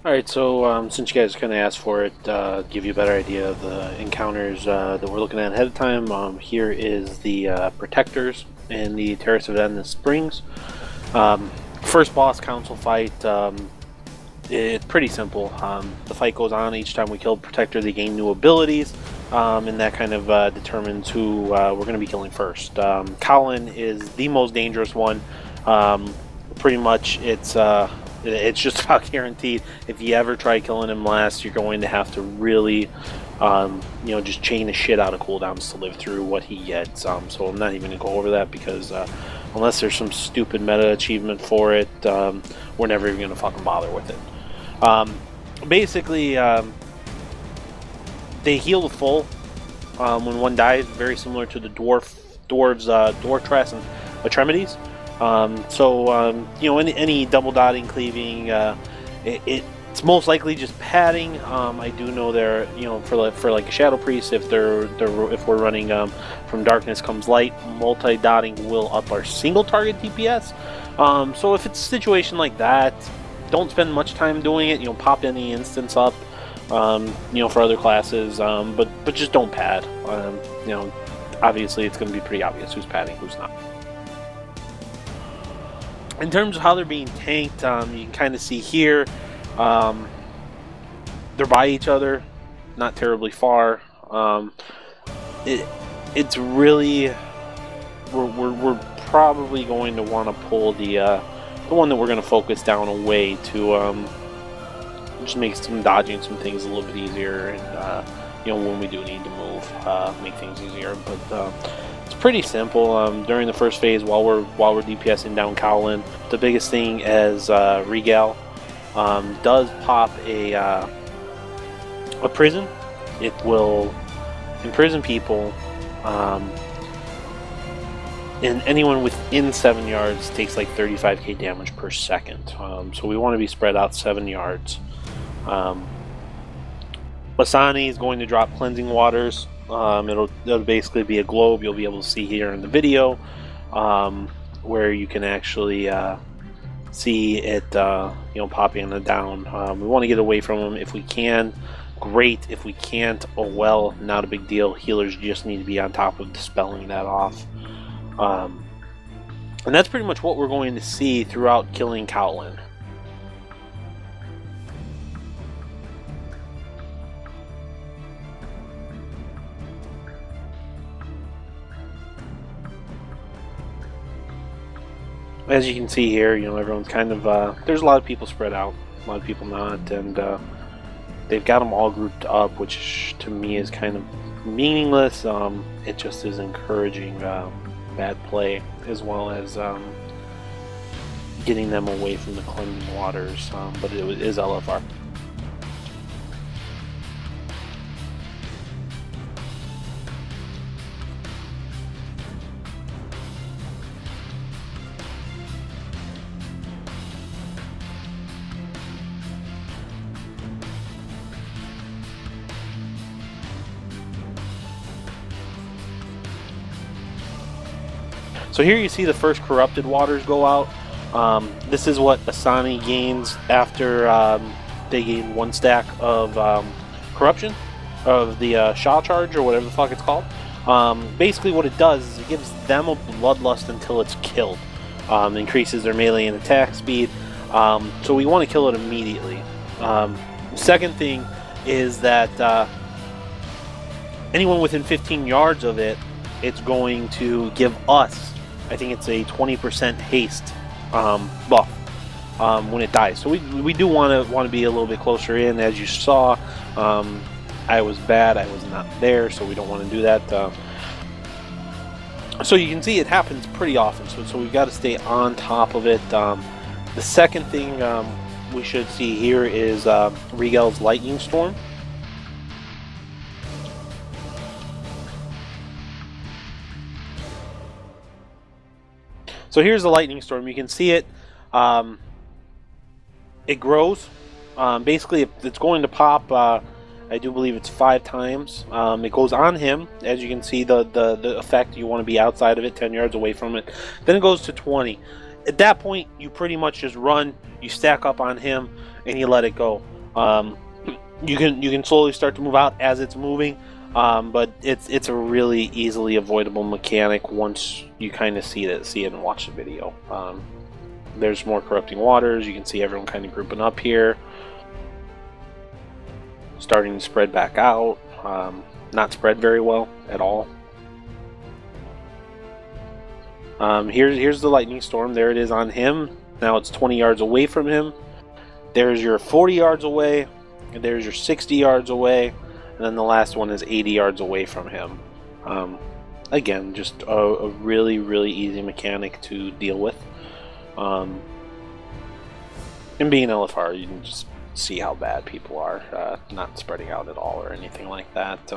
Alright, so since you guys kind of asked for it, give you a better idea of the encounters that we're looking at ahead of time, here is the Protectors in the Terrace of Endless Springs. First boss council fight, it's pretty simple. The fight goes on. Each time we kill Protector, they gain new abilities, and that kind of determines who we're going to be killing first. Colin is the most dangerous one. Pretty much, it's just about guaranteed. If you ever try killing him last, you're going to have to really, just chain the shit out of cooldowns to live through what he gets. So I'm not even going to go over that because unless there's some stupid meta achievement for it, we're never even going to fucking bother with it. Basically, they heal the full when one dies, very similar to the dwarves, Dwartrass and Atremities. Any double dotting, cleaving, it's most likely just padding. I do know there, for like a Shadow Priest, if we're running from Darkness Comes Light, multi-dotting will up our single target DPS. So if it's a situation like that, don't spend much time doing it. Pop any instance up, for other classes, but just don't pad. Obviously it's going to be pretty obvious who's padding, who's not. In terms of how they're being tanked, you can kind of see here, they're by each other, not terribly far. It's really, we're probably going to want to pull the one that we're going to focus down away to just make some dodging some things a little bit easier, and when we do need to move, make things easier. But it's pretty simple. During the first phase, while we're DPSing down Colin, the biggest thing is Regal does pop a prison. It will imprison people, and anyone within 7 yards takes like 35k damage per second. So we want to be spread out 7 yards. Basani is going to drop cleansing waters. It'll basically be a globe you'll be able to see here in the video, where you can actually see it popping it down. We want to get away from them if we can. Great. If we can't, oh well, not a big deal. Healers just need to be on top of dispelling that off. And that's pretty much what we're going to see throughout killing Cowlin. As you can see here, everyone's kind of, there's a lot of people spread out, a lot of people not, and they've got them all grouped up, which to me is kind of meaningless. It just is encouraging bad play, as well as getting them away from the cleansing waters, but it is LFR. So here you see the first corrupted waters go out. This is what Asani gains after they gain 1 stack of corruption of the Shaw charge, or whatever the fuck it's called. Basically what it does is it gives them a bloodlust until it's killed. Increases their melee and attack speed. So we want to kill it immediately. Second thing is that anyone within 15 yards of it, it's going to give us, I think it's a 20% haste buff when it dies. So we do want to be a little bit closer in. As you saw, I was bad. I was not there, so we don't want to do that. So you can see it happens pretty often. So we've got to stay on top of it. The second thing we should see here is Regal's Lightning Storm. So here's the Lightning Storm. You can see it. It grows. Basically, it's going to pop. I do believe it's 5 times. It goes on him. As you can see, the effect. You want to be outside of it, 10 yards away from it. Then it goes to 20. At that point, you pretty much just run. You stack up on him, and you let it go. You can slowly start to move out as it's moving, but it's a really easily avoidable mechanic once you kind of see it and watch the video. There's more corrupting waters. You can see everyone kind of grouping up here, starting to spread back out. Not spread very well at all. Here's the lightning storm. There it is on him. Now it's 20 yards away from him. There's your 40 yards away. And there's your 60 yards away. And then the last one is 80 yards away from him. Again, just a really, really easy mechanic to deal with. And being LFR, you can just see how bad people are, not spreading out at all or anything like that.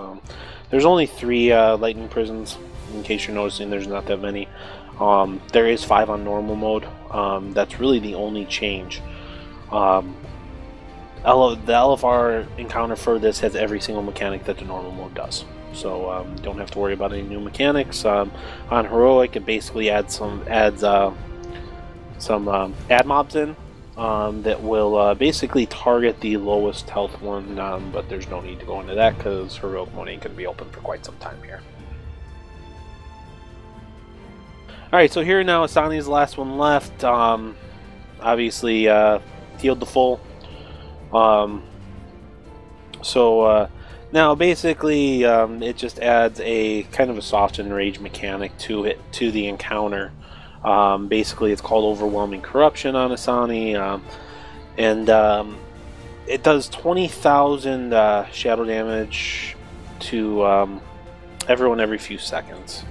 There's only 3 lightning prisons, in case you're noticing. There's not that many. There is 5 on normal mode. That's really the only change. The LFR encounter for this has every single mechanic that the normal mode does. So don't have to worry about any new mechanics. On heroic, it basically adds some ad mobs in that will basically target the lowest health one, but there's no need to go into that because heroic mode ain't going to be open for quite some time here. Alright, so here now Asani's the last one left. Obviously healed the full. Now basically it just adds a kind of a soft and rage mechanic to the encounter. Basically it's called Overwhelming Corruption on Asani, and it does 20,000 shadow damage to everyone every few seconds.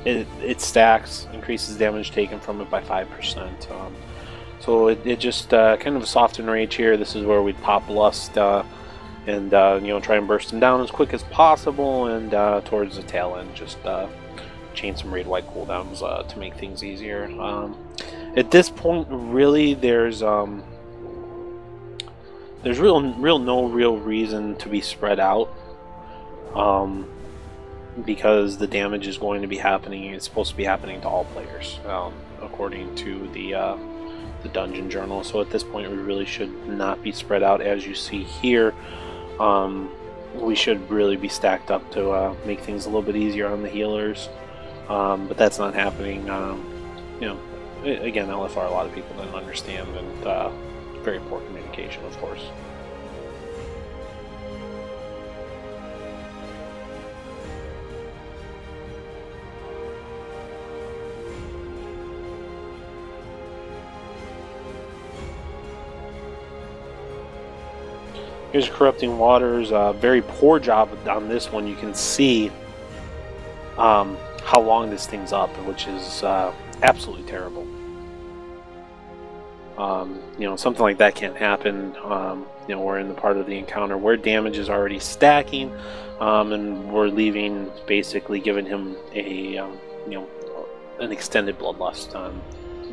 It stacks, increases damage taken from it by 5%. So it just kind of a soft enrage here. This is where we'd pop Lust and try and burst him down as quick as possible, and towards the tail end just chain some raid white cooldowns to make things easier. At this point, really, there's no real reason to be spread out. Because the damage is going to be happening. It's supposed to be happening to all players, according to the dungeon journal. So at this point, we really should not be spread out, as you see here. We should really be stacked up to make things a little bit easier on the healers, but that's not happening. Again, LFR, a lot of people didn't understand, and very poor communication, of course. Here's Corrupting Waters. Very poor job on this one. You can see how long this thing's up, which is absolutely terrible. Something like that can't happen. We're in the part of the encounter where damage is already stacking, and we're leaving, basically giving him a an extended bloodlust.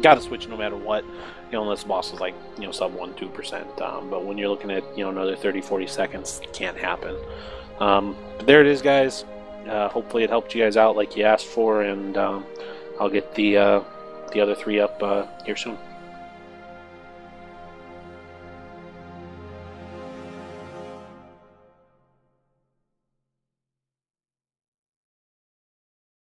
Got to switch no matter what, unless the boss is like sub 1-2%. But when you're looking at another 30-40 seconds, it can't happen. But there it is, guys. Hopefully it helped you guys out like you asked for, and I'll get the other 3 up here soon.